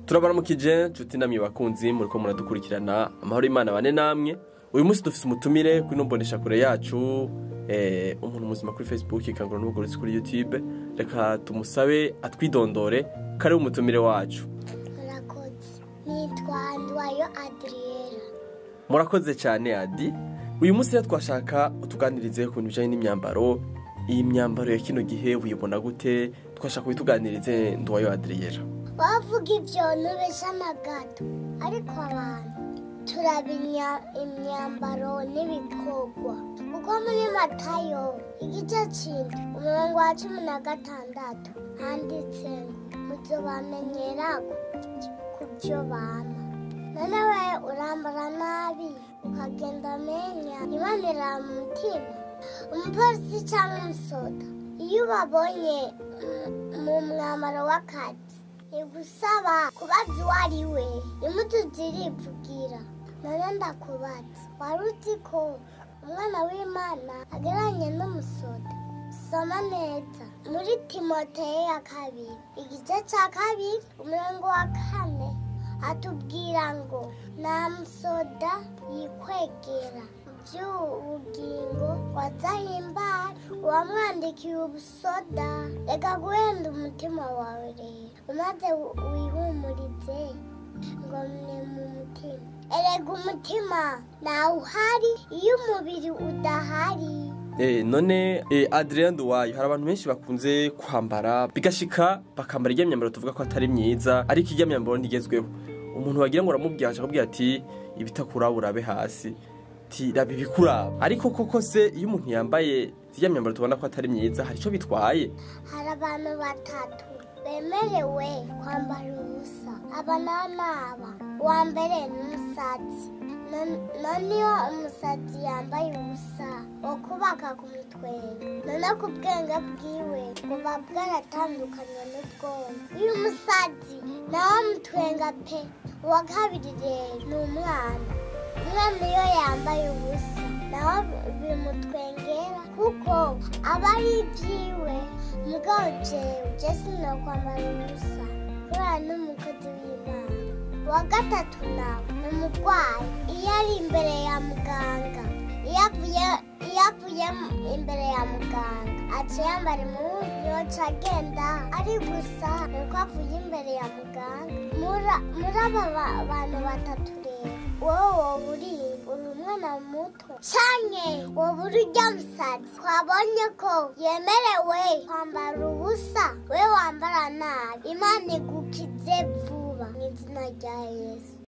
Turabaramukije nshuti namwe bakunzi muriko muradukurikirana amahoro Imana bane namwe. Uyu munsi dufise umutumire kuri nombonesha kure yacu umuntu muzima kuri Facebook ikangura n'ubugoretse kuri YouTube. Reka tumusabe atwidondore kare umutumire wacu. Murakoze. Nitwa NDUWAYO Adriella. Murakoze cyane Adi. Uyu munsi rero twashaka utuganirize ku bintu bijanye n'imyambaro. Iyi myambaro ya kino gihe uyibona gute? Twashaka kubituganirize NDUWAYO Adriella. Bavuga ivyo nubesha na gato, ariko abantu turabinya imyambaro n'ibikorwa. Kuko muri Matayo igice c'indwi umurongo wa 16 handitse muzobamenyera kuvyo bama. None we urambara nabi ukagenda menya ibanira mu mutima. Umupolisi cyangwa umusoda iyo ubabonye mu mwambaro w'akazi igusaba kubaza uwo ari we, impuzu zirivugira. None ndakubaza, wari uzi ko umwana w'Imana agereranye n'umusoda? Soma neza muri Timoteyo ya 2 igice ca 2 umurongo wa 4 atubwira ngo nta musoda yikwegera by'ubugingo wazahimbara uwamwandikiye ubusoda. Reka guhenda umutima wawe rero umaze wihumurize ngo mne mu mutima. Erega umutima nawe uhari iyo umubiri udahari. None Adriella NDUWAYO, hari abantu benshi bakunze kwambara bigashika bakambara irya myambaro tuvuga ko atari myiza, ariko irya myambaro ntigezweho. Umuntu wagira ngo uramubwira akakubwira ati ibitakura be hasi tirabi bikuraba. Ariko koko se iyo umuntu yambaye irya myambaro tubona ko atari myiza hari ico bitwaye? Hari abantu batatu bemerewe kwambara ubusa. Aba n'aba wa mbere n'umusatsi. None iyo umusatsi yambaye ubusa okubaka ku mitwenga, none ku bwenge bwiwe buba bwaratandukanye n'ubwonko. Uyu musatsi nawe mutwenga pe. Uwa kabiri rero ni umwana. Umwana iyo yambaye ubusa nawe bimutwengera kuko aba ari ibyiwe. Mugabo jewe sinokwambara ubusa kubera n'umukozi w'Imana. Uwa gatatu nawe ni umurwayi. Iyo ari imbere ya muganga, iyo avuye imbere ya muganga aca yambara impuzu yoca agenda ari gusa nuko avuye imbere ya muganga. Muri aba bantu batatu rero wowe woba uri umwana muto canke woba uri urya musatsi twabonye ko yemerewe kwambara ubusa, we wambara nabi, Imana igukize vuba mu izina rya Yesu.